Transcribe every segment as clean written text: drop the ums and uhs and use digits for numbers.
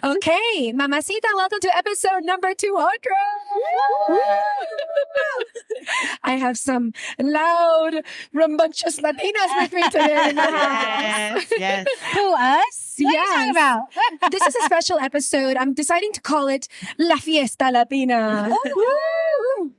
Okay, Mamacita, welcome to episode number 200. I have some loud, rambunctious Latinas with me today. Yes. Who, us? What are you talking about? This is a special episode. I'm deciding to call it La Fiesta Latina.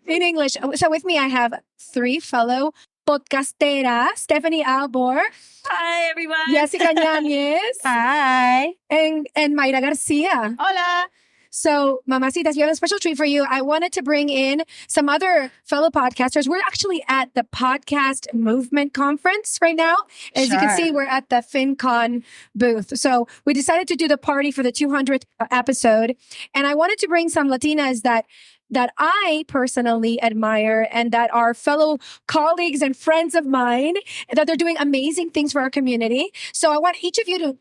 In English. So with me, I have 3 fellow podcasteras, Stephanie Albor. Hi, everyone. Jessica Yañez. Hi. And Mayra Garcia. Hola. So, Mamacitas, we have a special treat for you. I wanted to bring in some other fellow podcasters. We're actually at the Podcast Movement Conference right now. As you can see, we're at the FinCon booth. So, we decided to do the party for the 200th episode. And I wanted to bring some Latinas that I personally admire and that are fellow colleagues and friends of mine, that they're doing amazing things for our community. So I want each of you to,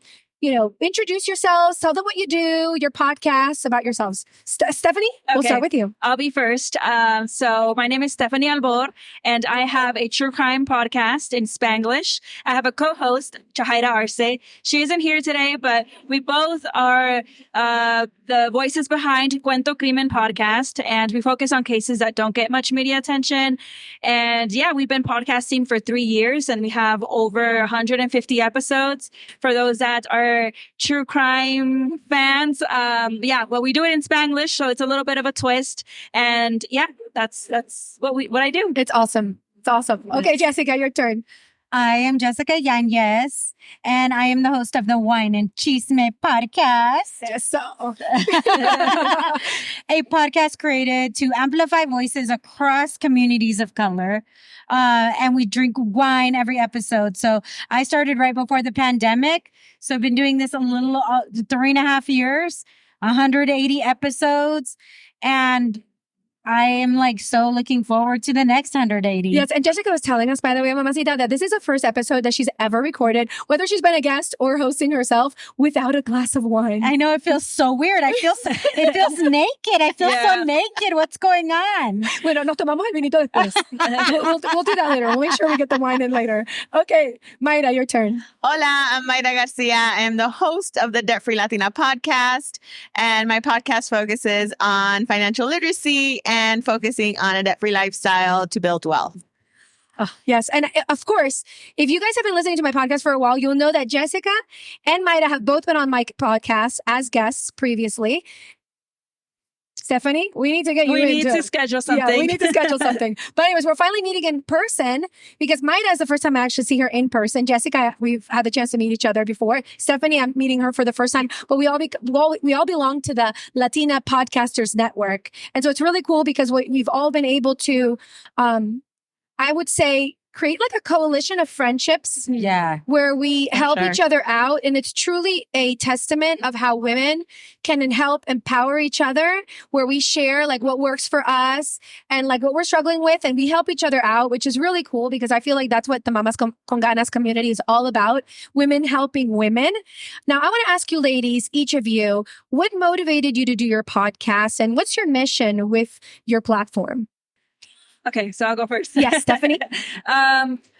introduce yourselves, tell them what you do, your podcasts, about yourselves. Stephanie, we'll start with you. I'll be first. So my name is Stephanie Albor, and I have a true crime podcast in Spanglish. I have a co-host, Rita Arce. She isn't here today, but we both are the voices behind Cuento Crimen Podcast, and we focus on cases that don't get much media attention. And yeah, we've been podcasting for 3 years, and we have over 150 episodes. For those that are true crime fans, we do it in Spanglish, so it's a little bit of a twist. And yeah, that's what I do. It's awesome. It's awesome. Okay, Jessica, your turn. I am Jessica Yañez, and I am the host of the Wine and Chisme Podcast. A podcast created to amplify voices across communities of color. And we drink wine every episode. So I started right before the pandemic. So I've been doing this a little 3.5 years, 180 episodes. And I am so looking forward to the next 180. Yes, and Jessica was telling us, by the way, Mamacita, that this is the first episode that she's ever recorded, whether she's been a guest or hosting herself, without a glass of wine. I know, it feels so weird. It feels naked. I feel so naked. What's going on? Bueno, nos tomamos el vinito después. We'll do that later. We'll make sure we get the wine in later. Okay, Mayra, your turn. Hola, I'm Mayra Garcia. I am the host of the Debt Free Latina Podcast, and my podcast focuses on financial literacy and focusing on a debt-free lifestyle to build wealth. Oh, yes. And of course, if you guys have been listening to my podcast for a while, you'll know that Jessica and Mayra have both been on my podcast as guests previously. Stephanie, we need to get you We need to schedule something. Yeah, we need to schedule something. But anyways, we're finally meeting in person because Mayra is the first time I actually see her in person. Jessica, we've had the chance to meet each other before. Stephanie, I'm meeting her for the first time. But we all belong to the Latina Podcasters Network. And so it's really cool because we've all been able to, I would say, create a coalition of friendships. Yeah. Where we help each other out. And it's truly a testament of how women can help empower each other, where we share what works for us and what we're struggling with. And we help each other out, which is really cool because I feel like that's what the Mamas Con Ganas community is all about. Women helping women. Now, I want to ask you ladies, each of you, what motivated you to do your podcast and what's your mission with your platform? Okay, so I'll go first. Yes, Stephanie.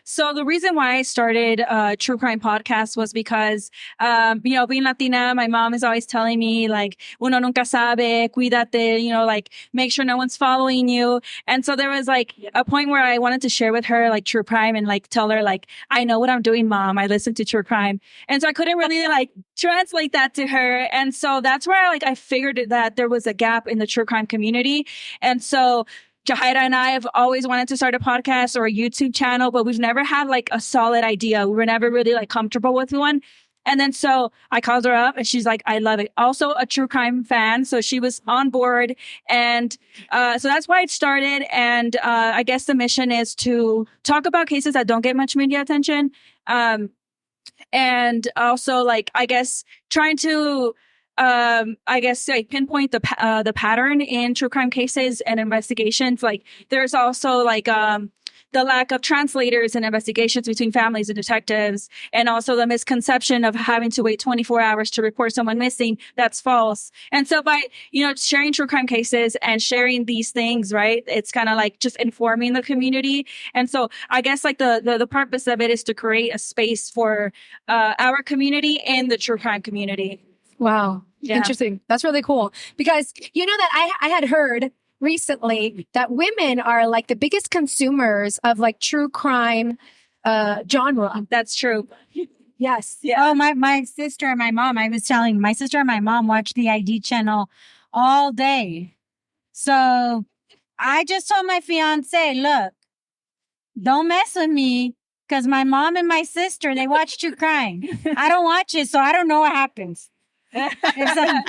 So the reason why I started True Crime Podcast was because, being Latina, my mom is always telling me, uno nunca sabe, cuídate, make sure no one's following you. And so there was a point where I wanted to share with her, true crime and tell her, I know what I'm doing, Mom. I listen to true crime. And so I couldn't really translate that to her. And so that's where I figured that there was a gap in the true crime community. And so Jahira and I have always wanted to start a podcast or a YouTube channel, but we've never had a solid idea. We were never really comfortable with one. And then so I called her up and she's like, I love it. Also a true crime fan. So she was on board. And so that's why it started. And I guess the mission is to talk about cases that don't get much media attention. And also I guess trying to pinpoint the pattern in true crime cases and investigations. There's also the lack of translators and investigations between families and detectives, and also the misconception of having to wait 24 hours to report someone missing. That's false. And so by, sharing true crime cases and sharing these things, right, it's kind of just informing the community. And so I guess the purpose of it is to create a space for our community and the true crime community. Wow. Yeah. Interesting. That's really cool. Because you know that I had heard recently that women are like the biggest consumers of like true crime genre. That's true. Yes. Yeah. Oh, my sister and my mom, I was telling my sister and my mom watch the ID channel all day. So I just told my fiance, look, don't mess with me because my mom and my sister, they watch true crime. I don't watch it, so I don't know what happens.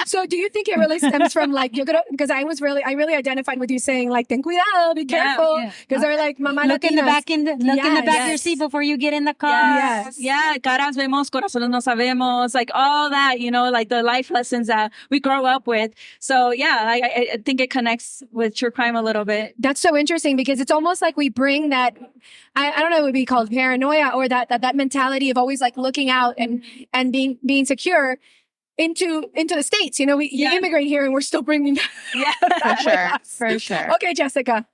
So do you think it really stems from like, you're gonna, because I really identified with you saying like, ten cuidado, be careful. Because they're like, Mama look in the Latinas. back in the back of your seat before you get in the car. Yes. Yeah. Caras vemos, corazones no sabemos, like all that, you know, like the life lessons that we grow up with. So yeah, I think it connects with true crime a little bit. That's so interesting because it's almost like we bring that, I don't know, it would be called paranoia or that mentality of always like looking out and being secure into the States. You know, you immigrate here and we're still bringing that. For sure. Okay, Jessica.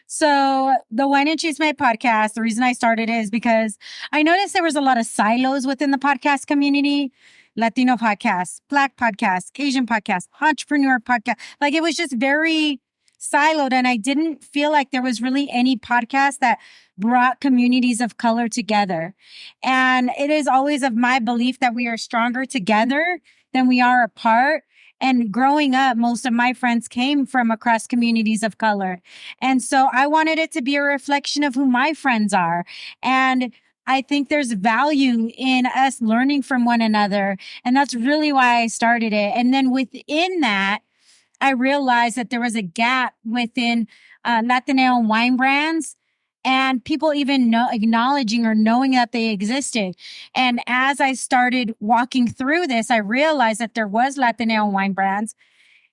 So the Wine and Chisme Podcast, the reason I started it is because I noticed there was a lot of silos within the podcast community. Latino podcasts, Black podcasts, Asian podcasts, entrepreneur podcast. Like it was just very siloed, and I didn't feel like there was really any podcast that brought communities of color together. And it is always of my belief that we are stronger together than we are apart. And growing up, most of my friends came from across communities of color. And so I wanted it to be a reflection of who my friends are. And I think there's value in us learning from one another. And that's really why I started it. And then within that, I realized that there was a gap within Latino wine brands and people even acknowledging or knowing that they existed. And as I started walking through this, I realized that there was Latino wine brands,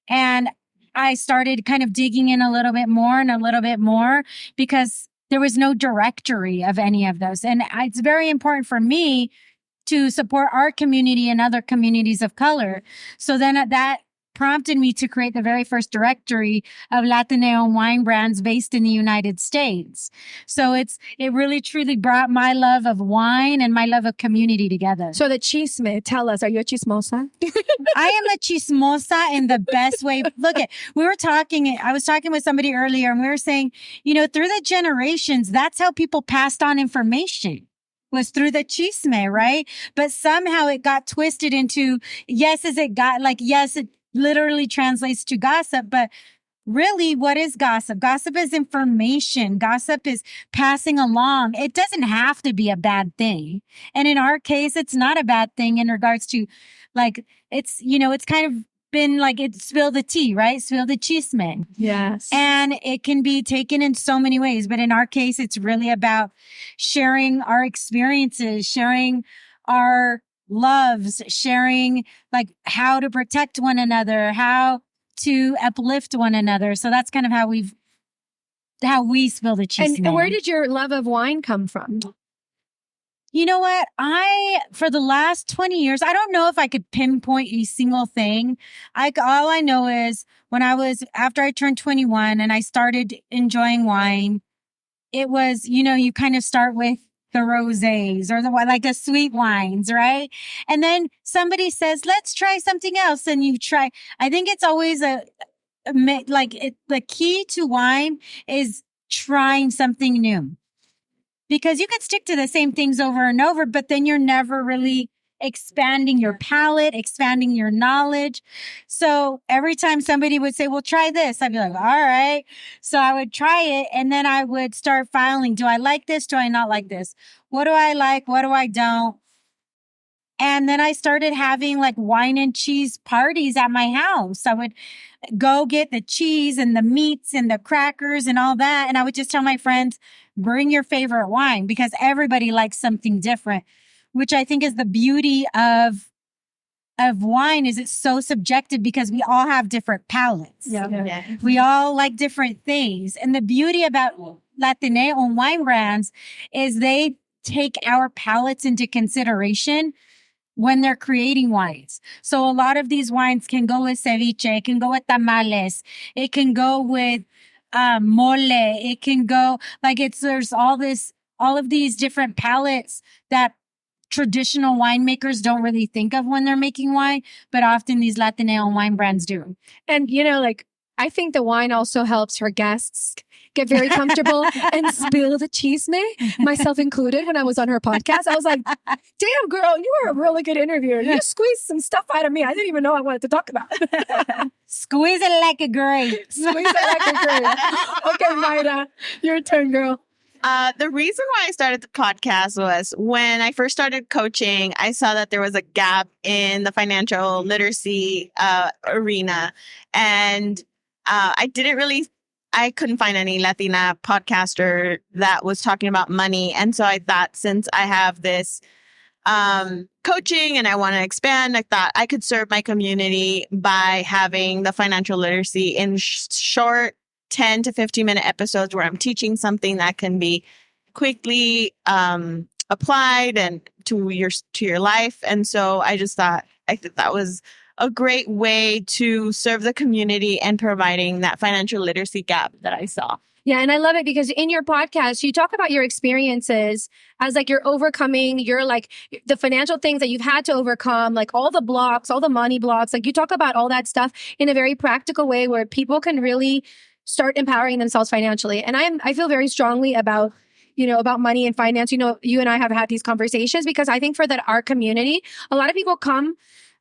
and I started kind of digging in a little bit more because there was no directory of any of those. And it's very important for me to support our community and other communities of color. So then that prompted me to create the very first directory of Latino wine brands based in the United States. So it really truly brought my love of wine and my love of community together. So the chisme, tell us, are you a chismosa? I am a chismosa in the best way. Look, I was talking with somebody earlier and we were saying, you know, through the generations, that's how people passed on information. Was through the chisme, right? But somehow it got twisted into, it literally translates to gossip, but really, what is gossip? Gossip is information. Gossip is passing along. It doesn't have to be a bad thing. And in our case, it's not a bad thing in regards to like, it's kind of been like, it's spill the tea, right? Spill the chisme. Yes. And it can be taken in so many ways. But in our case, it's really about sharing our experiences, sharing our loves, sharing like how to protect one another, how to uplift one another. So that's kind of how we spill the cheese. And where did your love of wine come from? You know what? For the last 20 years, I don't know if I could pinpoint a single thing. All I know is after I turned 21 and I started enjoying wine, it was, you kind of start with the rosés or the sweet wines, right? And then somebody says, let's try something else. And you try. I think it's always the key to wine is trying something new, because you can stick to the same things over and over, but then you're never really expanding your palate, expanding your knowledge. So every time somebody would say, well, try this, I'd be like, all right. So I would try it. And then I would start filing. Do I like this? Do I not like this? What do I like? What do I don't? And then I started having like wine and cheese parties at my house. I would go get the cheese and the meats and the crackers and all that. And I would just tell my friends, bring your favorite wine, because everybody likes something different, which I think is the beauty of wine. Is it's so subjective because we all have different palates. Yeah. We all like different things. And the beauty about Latino wine brands is they take our palates into consideration when they're creating wines. So a lot of these wines can go with ceviche, it can go with tamales, it can go with mole, it can go there's all of these different palettes that traditional winemakers don't really think of when they're making wine, but often these Latino wine brands do. And, like, I think the wine also helps her guests get very comfortable and spill the chisme, myself included, when I was on her podcast. I was like, damn, girl, you were a really good interviewer. You squeezed some stuff out of me I didn't even know I wanted to talk about. Squeeze it like a grape. Squeeze it like a grape. Okay, Mayra, your turn, girl. The reason why I started the podcast was when I first started coaching, I saw that there was a gap in the financial literacy arena. And I couldn't find any Latina podcaster that was talking about money. And so I thought, since I have this coaching and I want to expand, I thought I could serve my community by having the financial literacy in short 10 to 15-minute episodes where I'm teaching something that can be quickly applied and to your life. And so I just thought that was a great way to serve the community and providing that financial literacy gap that I saw. Yeah, and I love it because in your podcast, you talk about your experiences as like you're overcoming the financial things that you've had to overcome, like all the blocks, all the money blocks. Like you talk about all that stuff in a very practical way where people can really start empowering themselves financially. And I feel very strongly about money and finance. You and I have had these conversations because I think for our community, a lot of people come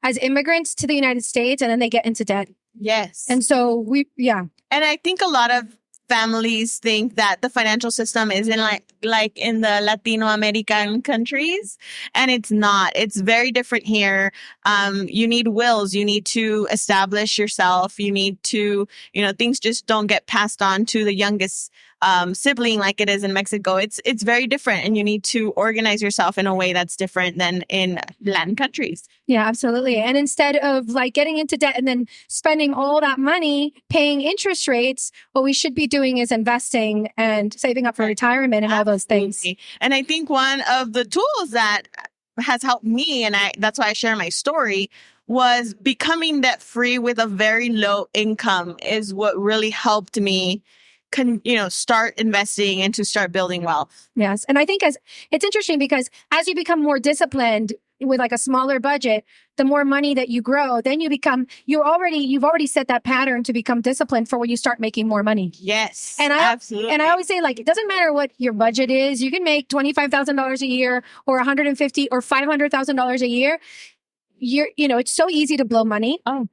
as immigrants to the United States and then they get into debt. Yes. And so And I think a lot of families think that the financial system is in like in the Latino American countries, and it's not. It's very different here. You need wills. You need to establish yourself. You need to, things just don't get passed on to the youngest sibling like it is in Mexico. It's very different, and you need to organize yourself in a way that's different than in Latin countries. Yeah, absolutely. And instead of getting into debt and then spending all that money paying interest rates, what we should be doing is investing and saving up for retirement and all those things. And I think one of the tools that has helped me, and that's why I share my story, was becoming debt free with a very low income is what really helped me start investing and to start building wealth. Yes. And I think it's interesting because as you become more disciplined with a smaller budget, the more money that you grow, then you've already set that pattern to become disciplined for when you start making more money. Yes. Absolutely. And I always say it doesn't matter what your budget is. You can make $25,000 a year or $150,000 or $500,000 a year. It's so easy to blow money. Oh.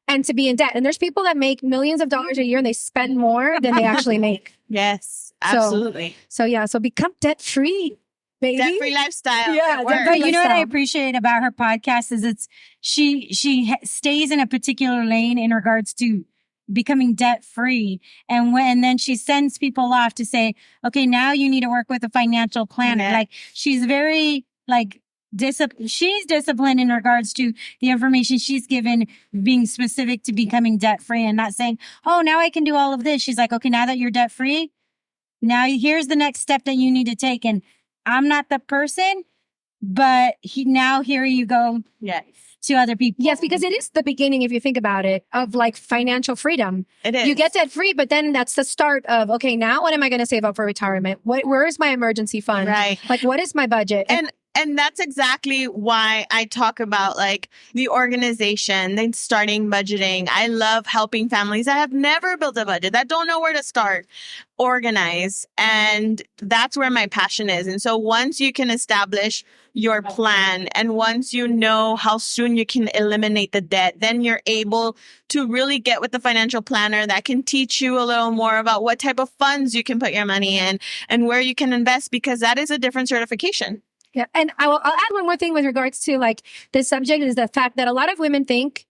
And to be in debt. And there's people that make millions of dollars a year and they spend more than they actually make. Yes, absolutely. So become debt free, baby. Debt free lifestyle. Yeah. But you know what I appreciate about her podcast is she stays in a particular lane in regards to becoming debt free. And then she sends people off to say, okay, now you need to work with a financial planner. Yeah. She's very she's disciplined in regards to the information she's given, being specific to becoming debt free and not saying, oh, now I can do all of this. She's like, okay, now that you're debt free, now here's the next step that you need to take. And I'm not the person, but here you go. Yes. To other people. Yes, because it is the beginning, if you think about it, of financial freedom. It is. You get debt free, but then that's the start of, okay, now what am I going to save up for retirement? Where is my emergency fund? Right. What is my budget? And that's exactly why I talk about the organization, then starting budgeting. I love helping families that have never built a budget, that don't know where to start, organize. And that's where my passion is. And so once you can establish your plan and once you know how soon you can eliminate the debt, then you're able to really get with the financial planner that can teach you a little more about what type of funds you can put your money in and where you can invest, because that is a different certification. Yeah. And I'll add one more thing with regards to this subject is the fact that a lot of women think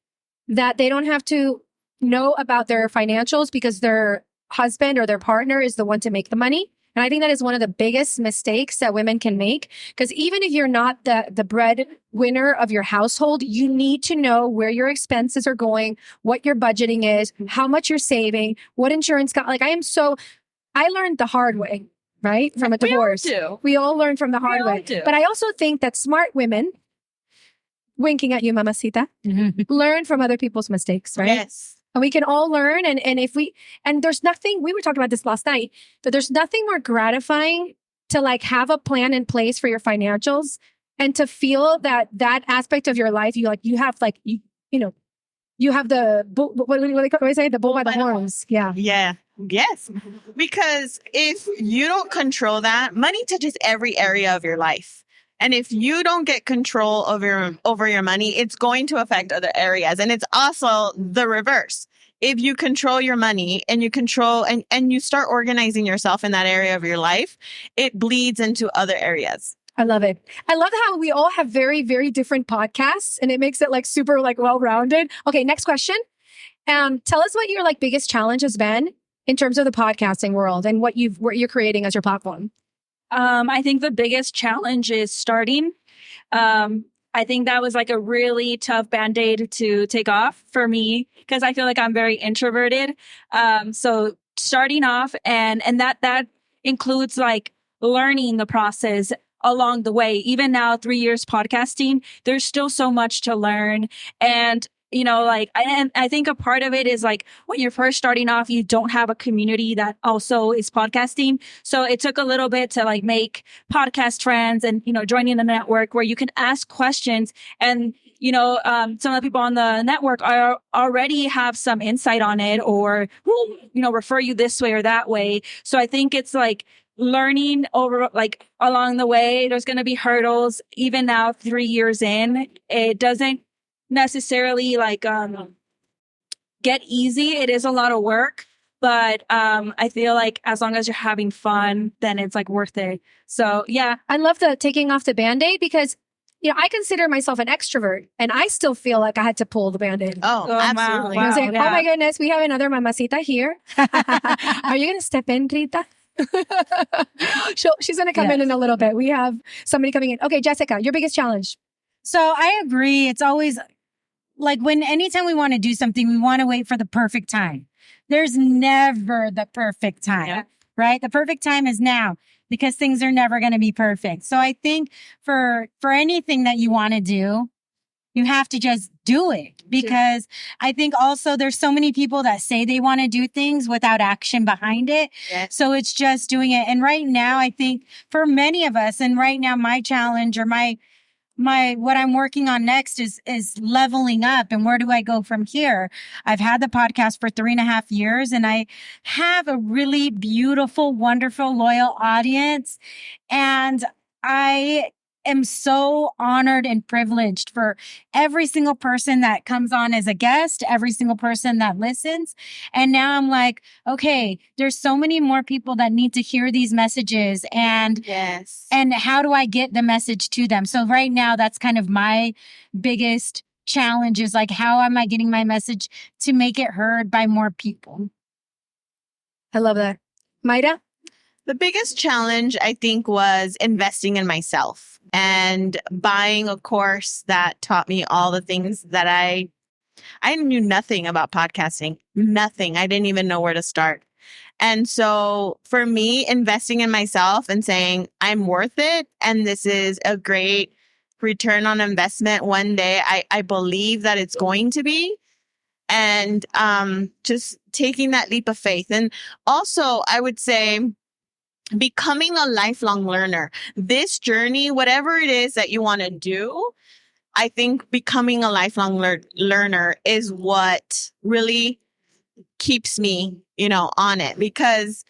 that they don't have to know about their financials because their husband or their partner is the one to make the money. And I think that is one of the biggest mistakes that women can make, because even if you're not the breadwinner of your household, you need to know where your expenses are going, what your budgeting is, how much you're saving, what insurance I learned the hard way. Right? From a divorce. We all learn from the hard way. But I also think that smart women, winking at you, mamacita, learn from other people's mistakes, right? Yes. And we can all learn. And there's nothing, we were talking about this last night, that there's nothing more gratifying to have a plan in place for your financials And to feel that aspect of your life, you have the bull, what do they say? The bull by the horns. Yeah. Yeah. Yes. Because if you don't control that, money touches every area of your life. And if you don't get control over your money, it's going to affect other areas. And it's also the reverse. If you control your money and you control and you start organizing yourself in that area of your life, it bleeds into other areas. I love it. I love how we all have very, very different podcasts and it makes it like super like well-rounded. Okay, next question. Tell us what your like biggest challenge has been in terms of the podcasting world and what you're creating as your platform. I think the biggest challenge is starting. I think that was like a really tough Band-Aid to take off for me because I feel like I'm very introverted. So starting off and that includes like learning the process along the way. Even now, 3 years podcasting, there's still so much to learn. And, you know, like, I think a part of it is like when you're first starting off, you don't have a community that also is podcasting. So it took a little bit to like make podcast friends and, you know, joining a network where you can ask questions and, you know, some of the people on the network already have some insight on it or will, you know, refer you this way or that way. So I think it's like learning over like along the way, there's going to be hurdles. Even now, 3 years in, it doesn't necessarily like get easy. It is a lot of work, but I feel like as long as you're having fun, then it's like worth it. So yeah, I love the taking off the Band-Aid because you know I consider myself an extrovert, and I still feel like I had to pull the Band-Aid. Oh, absolutely! Wow. Like, oh my goodness, we have another mamacita here. Are you going to step in, Rita? She's going to come in a little bit. We have somebody coming in. Okay, Jessica, your biggest challenge. So I agree. It's always like anytime we want to do something, we want to wait for the perfect time. There's never the perfect time, right? The perfect time is now because things are never going to be perfect. So I think for anything that you want to do, you have to just do it because I think also there's so many people that say they want to do things without action behind it. Yes. So it's just doing it. And right now, I think for many of us, and right now my challenge or my what I'm working on next is leveling up. And where do I go from here? I've had the podcast for 3.5 years and I have a really beautiful, wonderful, loyal audience. And I am so honored and privileged for every single person that comes on as a guest, every single person that listens. And now I'm like, okay, there's so many more people that need to hear these messages and how do I get the message to them? So right now, that's kind of my biggest challenge is like, how am I getting my message to make it heard by more people? I love that. Mayra? The biggest challenge, I think, was investing in myself and buying a course that taught me all the things that I knew nothing about podcasting. Nothing. I didn't even know where to start. And so for me, investing in myself and saying, I'm worth it. And this is a great return on investment one day. I believe that it's going to be. And just taking that leap of faith. And also, I would say, becoming a lifelong learner. This journey, whatever it is that you want to do, I think becoming a lifelong learner is what really keeps me, on it because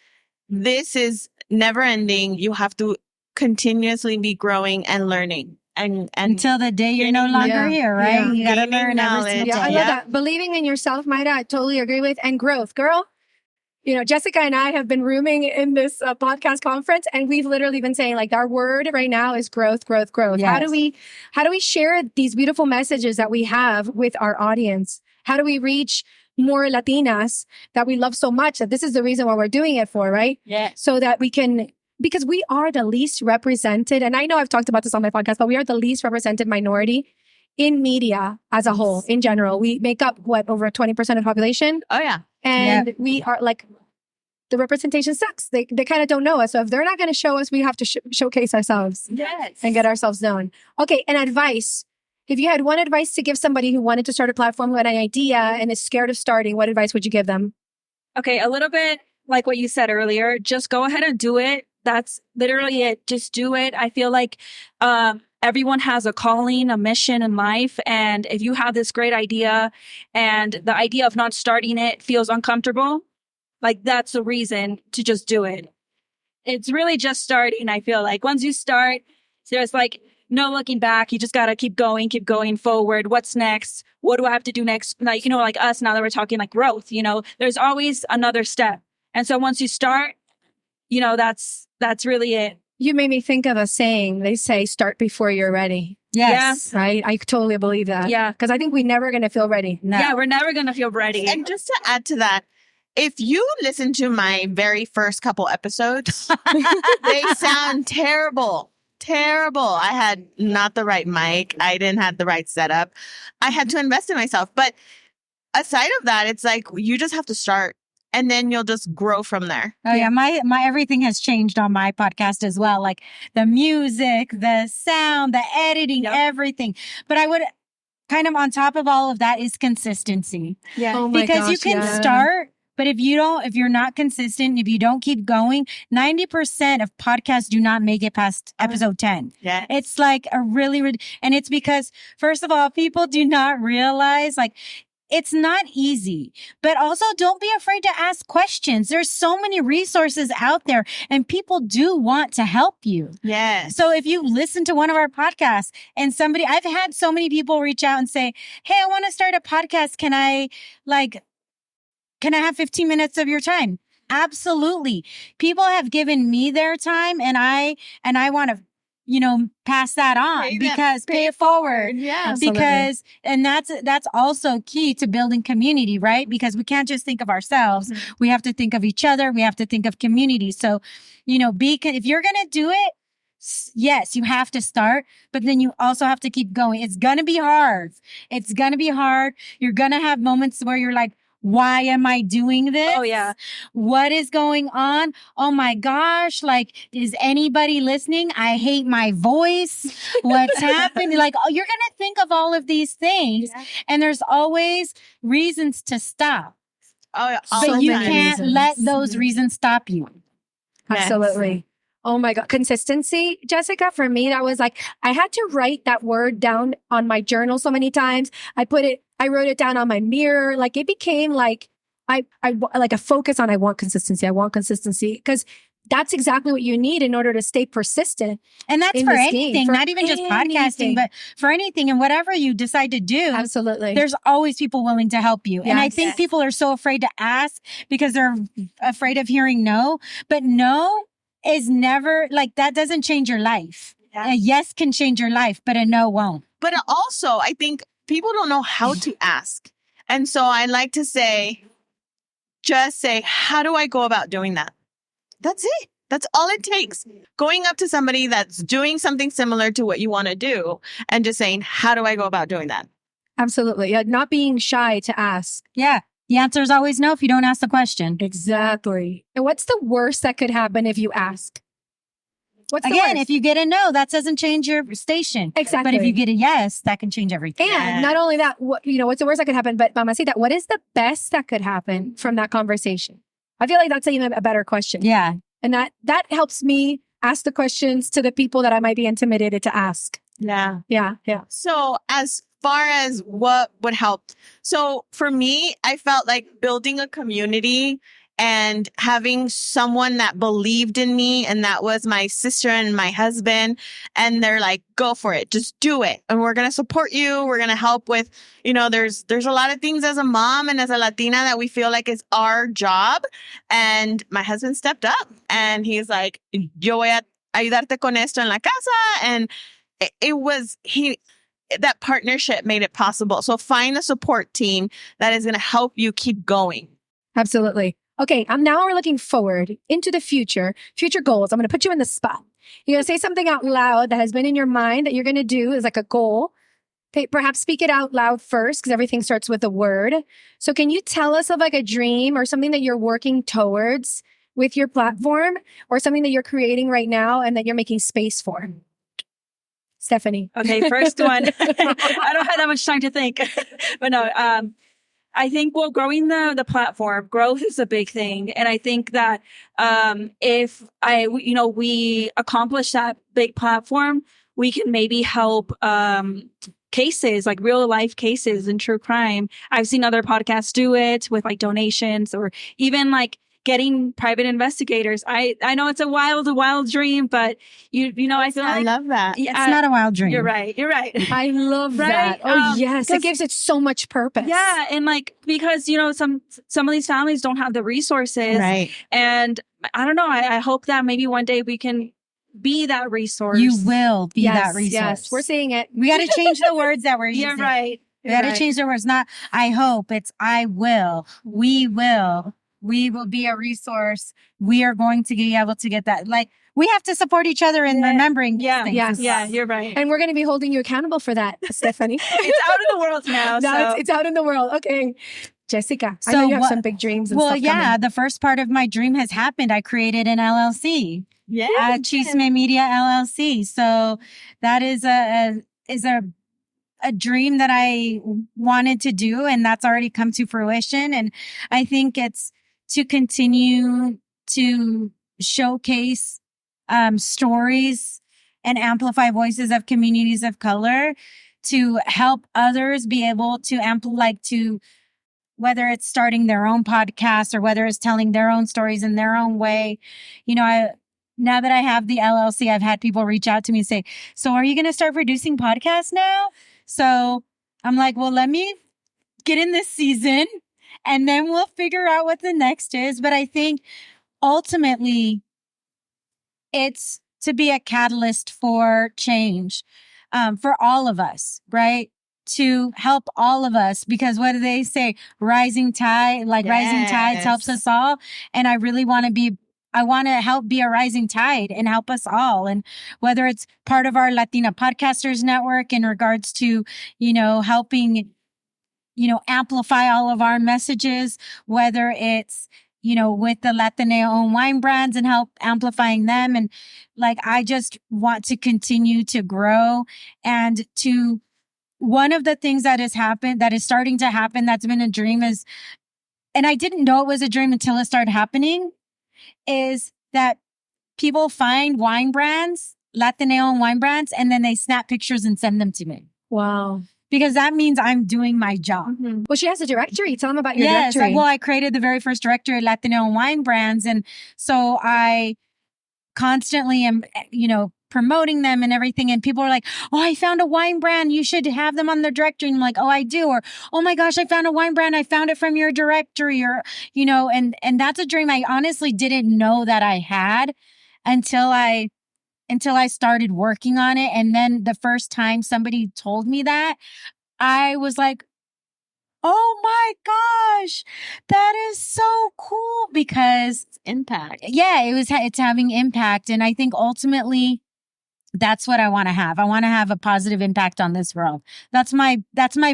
this is never ending. You have to continuously be growing and learning. And until the day you're no longer here, right? Yeah. You got to learn every I love that. Believing in yourself, Mayra, I totally agree with. And growth, girl. Jessica and I have been rooming in this podcast conference, and we've literally been saying like our word right now is growth, growth, growth. Yes. How do we share these beautiful messages that we have with our audience? How do we reach more Latinas that we love so much that this is the reason why we're doing it for, right? Yeah. So that we can, because we are the least represented, and I know I've talked about this on my podcast, but we are the least represented minority in media as a whole, in general. We make up, over 20% of the population? Oh, yeah. And we are like, the representation sucks. They kind of don't know us. So if they're not going to show us, we have to showcase ourselves and get ourselves known. Okay. And advice. If you had one advice to give somebody who wanted to start a platform, who had an idea and is scared of starting, what advice would you give them? Okay. A little bit like what you said earlier, just go ahead and do it. That's literally it. Just do it. I feel like, everyone has a calling, a mission in life. And if you have this great idea and the idea of not starting it feels uncomfortable, like that's the reason to just do it. It's really just starting. I feel like once you start, there's like no looking back. You just got to keep going forward. What's next? What do I have to do next? Like, like us now that we're talking like growth, there's always another step. And so once you start, that's really it. You made me think of a saying. They say, start before you're ready. Yes. Yeah. Right? I totally believe that. Yeah. Because I think we're never going to feel ready. No. Yeah, we're never going to feel ready. And just to add to that, if you listen to my very first couple episodes, they sound terrible. Terrible. I had not the right mic. I didn't have the right setup. I had to invest in myself. But aside of that, it's like you just have to start. And then you'll just grow from there. Oh yeah, my everything has changed on my podcast as well. Like the music, the sound, the editing, everything. But I would kind of on top of all of that is consistency. Yeah. Oh my because gosh, you can start, but if you're not consistent, if you don't keep going, 90% of podcasts do not make it past episode 10. Yeah. It's like and it's because first of all, people do not realize like it's not easy, but also don't be afraid to ask questions. There's so many resources out there and people do want to help you. Yes. So if you listen to one of our podcasts and I've had so many people reach out and say, hey, I want to start a podcast. Can I have 15 minutes of your time? Absolutely. People have given me their time and I want to pass that on pay it forward. Yeah. Because, and that's also key to building community, right? Because we can't just think of ourselves. Mm-hmm. We have to think of each other. We have to think of community. So, if you're going to do it, yes, you have to start, but then you also have to keep going. It's going to be hard. You're going to have moments where you're like, why am I doing this? Oh, yeah. What is going on? Oh my gosh. Like, is anybody listening? I hate my voice. What's happening? Like, you're going to think of all of these things. Yeah. And there's always reasons to stop. Oh, yeah. But you can't let those reasons stop you. Absolutely. Yes. Oh my God. Consistency, Jessica, for me, that was like, I had to write that word down on my journal so many times. I wrote it down on my mirror. Like it became like, I like a focus on, I want consistency. Because that's exactly what you need in order to stay persistent. And that's for anything, not even just podcasting, but for anything and whatever you decide to do. Absolutely. There's always people willing to help you. Yes. And I think people are so afraid to ask because they're afraid of hearing no, but no is never like that doesn't change your life. Yeah. A yes can change your life, but a no won't. But also, I think people don't know how to ask. And so I like to just say, how do I go about doing that? That's it. That's all it takes. Going up to somebody that's doing something similar to what you want to do and just saying, how do I go about doing that? Absolutely. Yeah, not being shy to ask. Yeah. The answer is always no if you don't ask the question. Exactly. And what's the worst that could happen if you ask? Again, if you get a no, that doesn't change your station. Exactly. But if you get a yes, that can change everything. And not only that, what's the worst that could happen? But Mamacita, what is the best that could happen from that conversation? I feel like that's even a better question. Yeah. And that helps me ask the questions to the people that I might be intimidated to ask. Yeah. Yeah. Yeah. So as far as what would help. So for me, I felt like building a community and having someone that believed in me, and that was my sister and my husband. And they're like, go for it. Just do it. And we're going to support you. We're going to help with, there's a lot of things as a mom and as a Latina that we feel like is our job. And my husband stepped up and he's like, yo voy a ayudarte con esto en la casa. And that partnership made it possible. So find a support team that is going to help you keep going. Absolutely. Okay, now we're looking forward into the future goals. I'm going to put you in the spot. You're going to say something out loud that has been in your mind that you're going to do as like a goal. Okay, perhaps speak it out loud first because everything starts with a word. So can you tell us of like a dream or something that you're working towards with your platform or something that you're creating right now and that you're making space for? Stephanie. Okay, first one. I don't have that much time to think. But no, I think, growing the platform, growth is a big thing. And I think that if we accomplish that big platform, we can maybe help cases, like real life cases in true crime. I've seen other podcasts do it with like donations or even like getting private investigators. I know it's a wild dream, but you know, I feel like I love that. It's not a wild dream. You're right. I love that. Oh yes. It gives it so much purpose. Yeah. And like, because, you know, some of these families don't have the resources. Right. And I don't know. I hope that maybe one day we can be that resource. You will be that resource. Yes, we're seeing it. We got to change the words that we're using. You're right. We got to change the words. Not I hope. It's I will. We will. We will be a resource. We are going to be able to get that. Like, we have to support each other in remembering these things. Yes. Yeah, you're right. And we're going to be holding you accountable for that, Stephanie. It's out in the world now. No, it's out in the world. Okay. Jessica, I know you have some big dreams and stuff coming. The first part of my dream has happened. I created an LLC. Yeah. Chisme Media LLC. So that is a dream that I wanted to do, and that's already come to fruition. And I think it's to continue to showcase stories and amplify voices of communities of color to help others be able to whether it's starting their own podcast or whether it's telling their own stories in their own way. You know, now that I have the LLC, I've had people reach out to me and say, so are you going to start producing podcasts now? So I'm like, well, let me get in this season and then we'll figure out what the next is. But I think ultimately it's to be a catalyst for change, for all of us, right? To help all of us, because what do they say? Rising tides helps us all. And I really want to help be a rising tide and help us all. And whether it's part of our Latina Podcasters Network in regards to, you know, helping, you know, amplify all of our messages, whether it's, you know, with the Latina-owned wine brands and help amplifying them. And like, I just want to continue to grow and to one of the things that has happened, that is starting to happen, that's been a dream is, and I didn't know it was a dream until it started happening, is that people find wine brands, Latina-owned wine brands, and then they snap pictures and send them to me. Wow. Because that means I'm doing my job. Mm-hmm. Well, she has a directory. Tell them about your directory. Yes. Well, I created the very first directory of Latina-owned wine brands. And so I constantly am, you know, promoting them and everything. And people are like, oh, I found a wine brand. You should have them on the directory. And I'm like, oh, I do. Or, oh my gosh, I found a wine brand. I found it from your directory. Or, you know, and that's a dream I honestly didn't know that I had until I started working on it. And then the first time somebody told me that, I was like, oh my gosh, that is so cool, because Impact. Yeah, it's having impact. And I think ultimately that's what I want to have. I want to have a positive impact on this world. That's my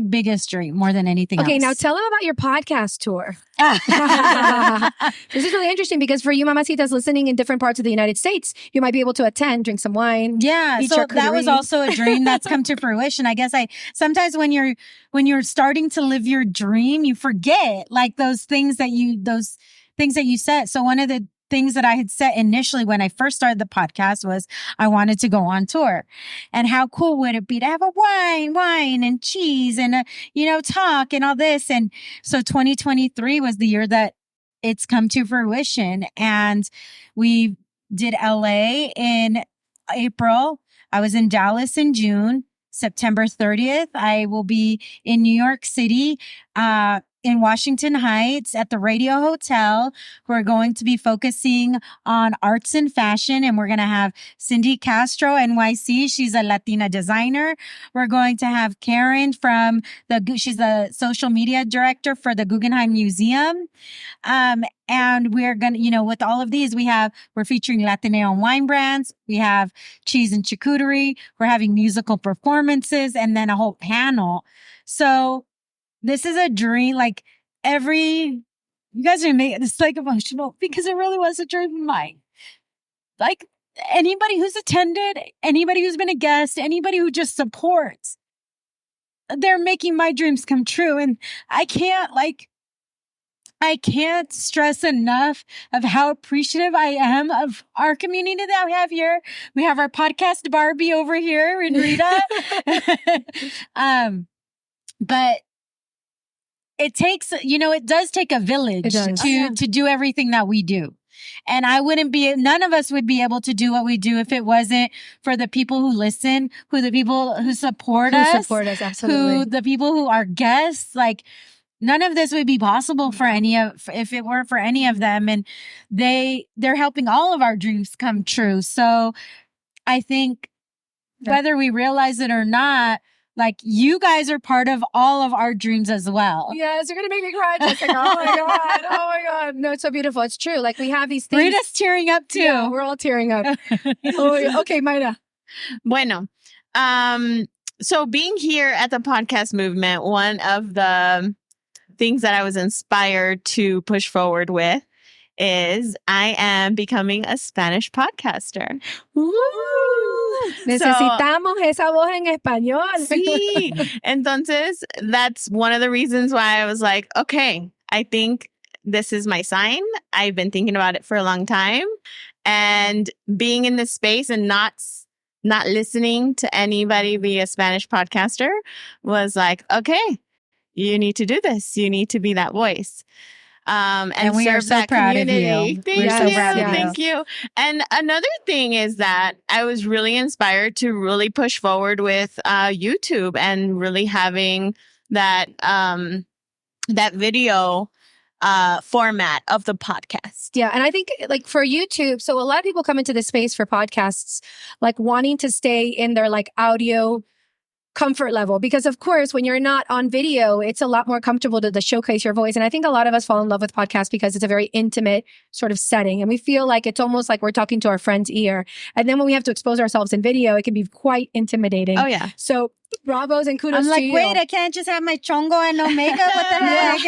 biggest dream more than anything else. Okay, now tell them about your podcast tour. This is really interesting because for you mamacitas listening in different parts of the United States, you might be able to attend, drink some wine. Yeah, so that was also a dream that's come to fruition. I guess sometimes when you're starting to live your dream, you forget like those things that you set. So one of the things that I had set initially when I first started the podcast was I wanted to go on tour. And how cool would it be to have a wine and cheese and talk and all this. And so 2023 was the year that it's come to fruition. And we did LA in April. I was in Dallas in June. September 30th, I will be in New York City, in Washington Heights at the Radio Hotel. We're going to be focusing on arts and fashion, and we're going to have Cindy Castro, NYC. She's a Latina designer. We're going to have Karen she's the social media director for the Guggenheim Museum. And we're going to, with all of these, we're featuring Latina-owned wine brands. We have cheese and charcuterie. We're having musical performances and then a whole panel. So this is a dream. Like you guys are making this like emotional because it really was a dream of mine. Like anybody who's attended, anybody who's been a guest, anybody who just supports, they're making my dreams come true. And I can't I can't stress enough of how appreciative I am of our community that we have here. We have our podcast Barbie over here in Rita. But it takes, it does take a village to do everything that we do. And none of us would be able to do what we do if it wasn't for the people who listen, the people who support us, absolutely. the people who are guests. Like, none of this would be possible if it weren't for any of them. And they're helping all of our dreams come true. So I think whether we realize it or not, like, you guys are part of all of our dreams as well. Yes, you're going to make me cry, Jessica. Oh my God. Oh my God. No, it's so beautiful. It's true. Like, we have these things. Rita's tearing up too. Yeah, we're all tearing up. Okay, Mayra. Bueno. So being here at the podcast movement, one of the things that I was inspired to push forward with is I am becoming a Spanish podcaster. Woo! Necesitamos esa voz en español. Sí. Entonces, that's one of the reasons why I was like, okay, I think this is my sign. I've been thinking about it for a long time. And being in this space and not listening to anybody be a Spanish podcaster was like, okay, you need to do this. You need to be that voice. And we are so proud community. of you. Thank you. And another thing is that I was really inspired to really push forward with YouTube and really having that video format of the podcast. Yeah. And I think, like, for YouTube, so a lot of people come into this space for podcasts, like, wanting to stay in their, like, audio comfort level, because of course when you're not on video, it's a lot more comfortable to showcase your voice. And I think a lot of us fall in love with podcasts because it's a very intimate sort of setting, and we feel like it's almost like we're talking to our friend's ear. And then when we have to expose ourselves in video, it can be quite intimidating. Oh yeah. So bravos and kudos to you. Wait, I can't just have my chongo and no makeup? What the heck?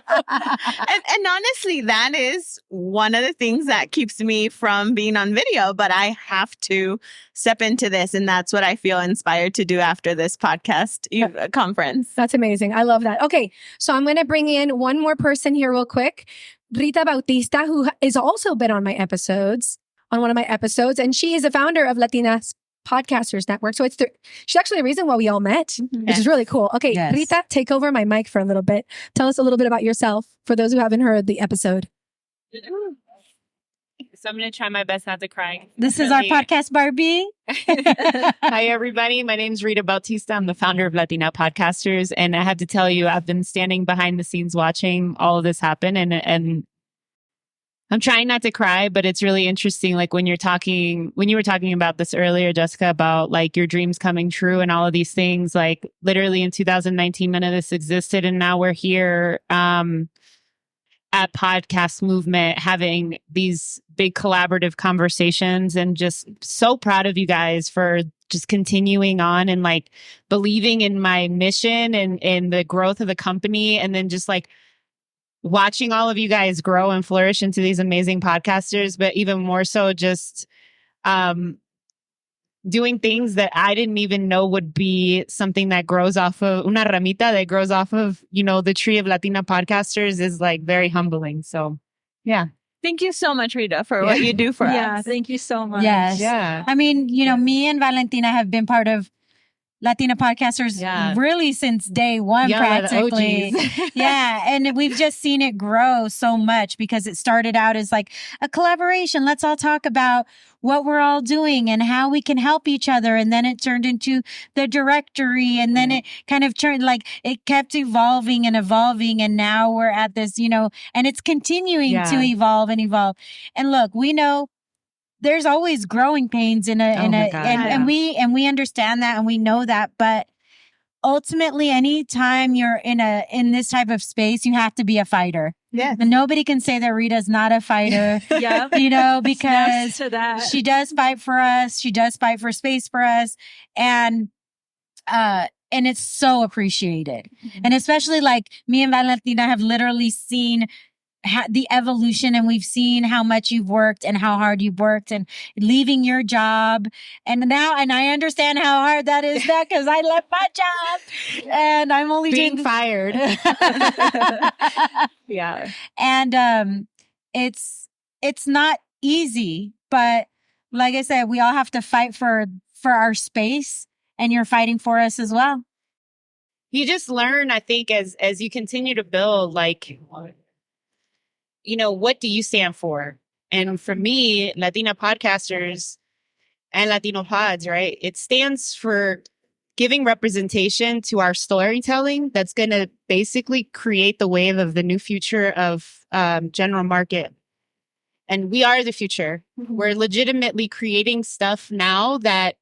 and honestly, that is one of the things that keeps me from being on video, but I have to step into this. And that's what I feel inspired to do after this podcast conference. That's amazing. I love that. Okay. So I'm going to bring in one more person here real quick. Rita Bautista, who has also been on one of my episodes, and she is the founder of Latinas Podcasters Network. So she's actually the reason why we all met, which is really cool. Okay, yes. Rita, take over my mic for a little bit. Tell us a little bit about yourself for those who haven't heard the episode. So I'm going to try my best not to cry. This is our podcast, Barbie. Hi, everybody. My name is Rita Bautista. I'm the founder of Latina Podcasters. And I have to tell you, I've been standing behind the scenes watching all of this happen. And I'm trying not to cry, but it's really interesting. Like when you were talking about this earlier, Jessica, about like your dreams coming true and all of these things, like literally in 2019, none of this existed. And now we're here, at Podcast Movement, having these big collaborative conversations, and just so proud of you guys for just continuing on and like believing in my mission and the growth of the company. And then just like watching all of you guys grow and flourish into these amazing podcasters, but even more so just doing things that I didn't even know would be something that grows off of una ramita that grows off of, the tree of Latina Podcasters is like very humbling. So, yeah. Thank you so much, Rita, for what you do for us. Yeah, thank you so much. Yes. Yeah. I mean, me and Valentina have been part of Latina Podcasters really since day one, practically. Yeah. And we've just seen it grow so much because it started out as like a collaboration. Let's all talk about what we're all doing and how we can help each other. And then it turned into the directory. And then it kind of turned it kept evolving and evolving. And now we're at this, and it's continuing to evolve and evolve. And look, we know there's always growing pains and we understand that and we know that, but ultimately anytime you're in this type of space, you have to be a fighter. Yeah. And nobody can say that Rita's not a fighter. Because she does fight for us. She does fight for space for us. And it's so appreciated. Mm-hmm. And especially like me and Valentina have literally seen the evolution, and we've seen how much you've worked and how hard you've worked and leaving your job. And I understand how hard that is now because I left my job and I'm only Being doing fired. Yeah. And it's not easy, but like I said, we all have to fight for our space, and you're fighting for us as well. You just learn, I think, as you continue to build, like, you know, what do you stand for? And for me, Latina Podcasters and Latino Pods, right? It stands for giving representation to our storytelling that's going to basically create the wave of the new future of general market. And we are the future. Mm-hmm. We're legitimately creating stuff now that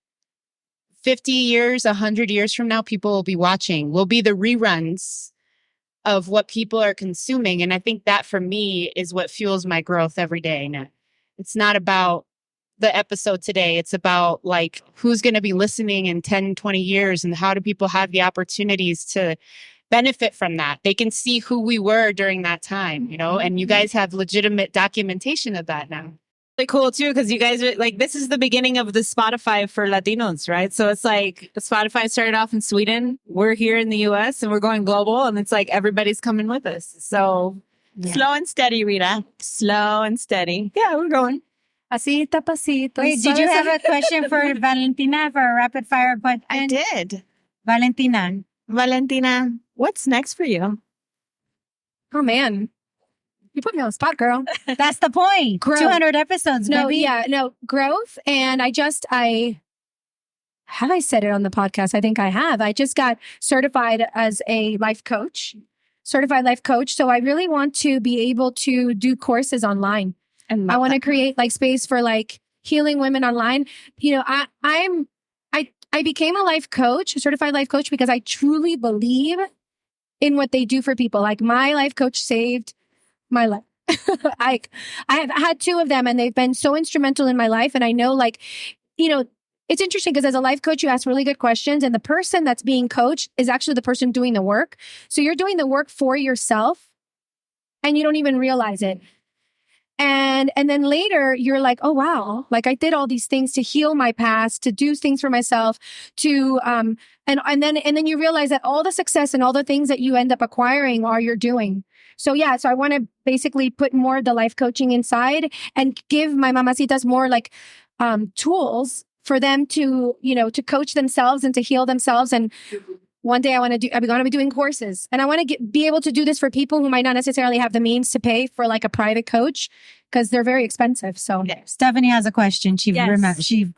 50 years, 100 years from now, people will be watching. We'll be the reruns of what people are consuming. And I think that for me is what fuels my growth every day. And it's not about the episode today. It's about like who's going to be listening in 10, 20 years and how do people have the opportunities to benefit from that. They can see who we were during that time, you know, and you guys have legitimate documentation of that now. Really cool too, because you guys are like, this is the beginning of the Spotify for Latinos, right? So it's like the Spotify started off in Sweden. We're here in the US and we're going global, and it's like everybody's coming with us. So slow and steady, Rita. Slow and steady. Yeah, we're going. Pasito, pasito. Wait, did you have a question for Valentina for a rapid fire question? I did. Valentina, what's next for you? Oh man. You put me on the spot, girl. That's the point. Growth. 200 episodes, baby. Growth. And have I said it on the podcast? I think I have. I just got certified as a certified life coach. So I really want to be able to do courses online. I want to create like space for like healing women online. You know, I became a life coach, a certified life coach, because I truly believe in what they do for people. Like my life coach saved my life. I have had 2 of them and they've been so instrumental in my life. And I know, like, you know, it's interesting because as a life coach, you ask really good questions and the person that's being coached is actually the person doing the work. So you're doing the work for yourself and you don't even realize it. And then later you're like, oh, wow, like I did all these things to heal my past, to do things for myself, to, and then you realize that all the success and all the things that you end up acquiring are your doing. So I want to basically put more of the life coaching inside and give my mamacitas more like, tools for them to, you know, to coach themselves and to heal themselves. And one day I'm going to be doing courses, and I want to be able to do this for people who might not necessarily have the means to pay for like a private coach because they're very expensive. So Stephanie has a question.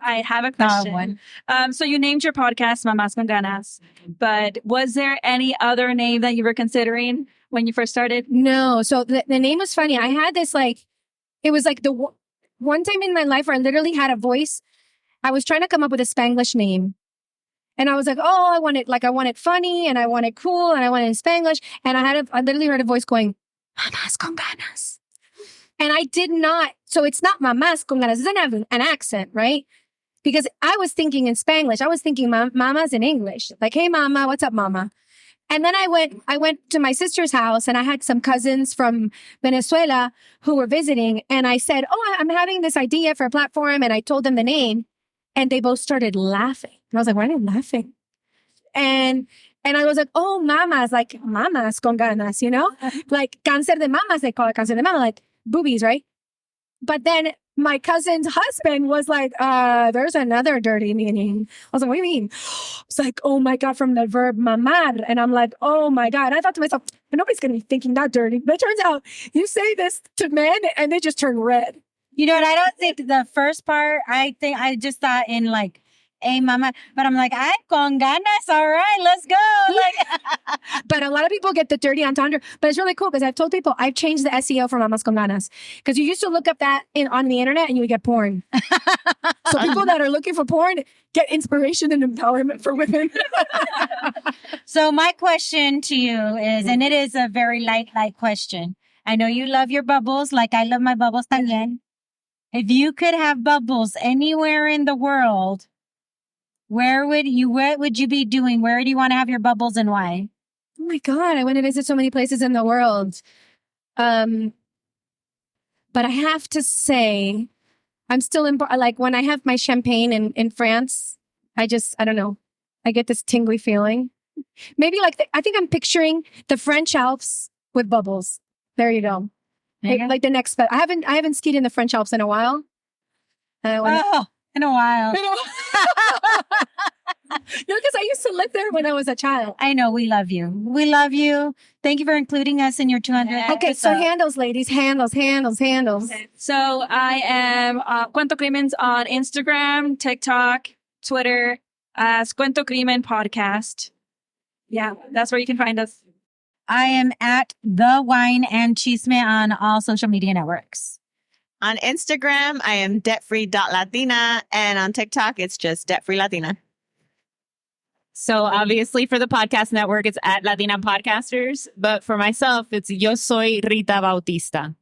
I have a question. So you named your podcast Mamas Con Ganas, but was there any other name that you were considering when you first started? No. So the name was funny. I had this it was like the one time in my life where I literally had a voice. I was trying to come up with a Spanglish name. And I was like, oh, I want it funny and I want it cool and I want it in Spanglish. And I literally heard a voice going, Mamas Con Ganas. And I did not. So it's not Mamas Con Ganas. It doesn't have an accent, right? Because I was thinking in Spanglish. I was thinking mama's in English. Like, hey, mama, what's up, mama? And then I went to my sister's house and I had some cousins from Venezuela who were visiting. And I said, oh, I'm having this idea for a platform. And I told them the name and they both started laughing. And I was like, why are they laughing? And I was like, oh, mamas, like mamas con ganas, you know? Like cáncer de mamas, they call it cáncer de mama, like boobies, right? But then my cousin's husband was like, there's another dirty meaning. I was like, what do you mean? It's like, oh my God, from the verb mamar. And I'm like, oh my God. I thought to myself, nobody's going to be thinking that dirty. But it turns out you say this to men and they just turn red. You know what? I don't think the first part, I just thought in like, hey, mama. But I'm like, ay, con ganas. All right, let's go. Like, but a lot of people get the dirty entendre. But it's really cool because I've told people I've changed the SEO for Mamas Con Ganas. Because you used to look up that on the internet and you would get porn. So people that are looking for porn get inspiration and empowerment for women. So my question to you is, and it is a very light question. I know you love your bubbles like I love my bubbles también. If you could have bubbles anywhere in the world, what would you be doing? Where do you want to have your bubbles and why? Oh my God, I want to visit so many places in the world. But I have to say, I'm still like when I have my champagne in France, I don't know. I get this tingly feeling. Maybe I think I'm picturing the French Alps with bubbles. There you go. Like the next, I haven't skied in the French Alps in a while. In a while. No, because I used to live there when I was a child. I know. We love you. We love you. Thank you for including us in your 200th Okay, so handles, ladies. Handles. Okay. So I am Cuento Crimen's on Instagram, TikTok, Twitter as Cuento Crimen Podcast. Yeah, that's where you can find us. I am at the Wine and Chisme on all social media networks. On Instagram, I am debtfree.latina, and on TikTok, it's just Debt Free Latina. So obviously for the podcast network, it's at Latina Podcasters. But for myself, it's Yo Soy Rita Bautista.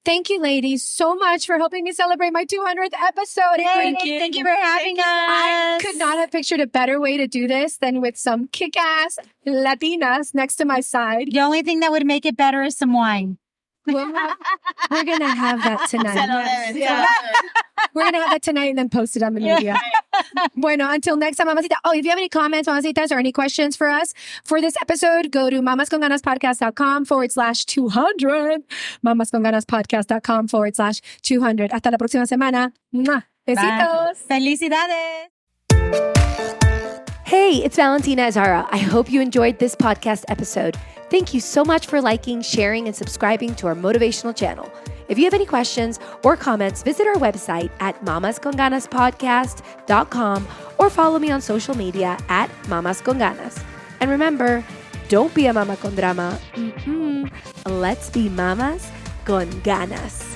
Thank you, ladies, so much for helping me celebrate my 200th episode. Thank you for having us. I could not have pictured a better way to do this than with some kick-ass Latinas next to my side. The only thing that would make it better is some wine. We're going to have that tonight. We're going to have that tonight and then post it on the media. Bueno, until next time, Mamacita. Oh, if you have any comments, Mamacitas, or any questions for us for this episode, go to mamasconganaspodcast.com/200. mamasconganaspodcast.com/200. Hasta la próxima semana. Mwah. Besitos. Bye. Felicidades. Hey, it's Valentina Azara. I hope you enjoyed this podcast episode. Thank you so much for liking, sharing, and subscribing to our motivational channel. If you have any questions or comments, visit our website at mamasconganaspodcast.com or follow me on social media at Mamas Con Ganas. And remember, don't be a mama con drama. Let's be mamas con ganas.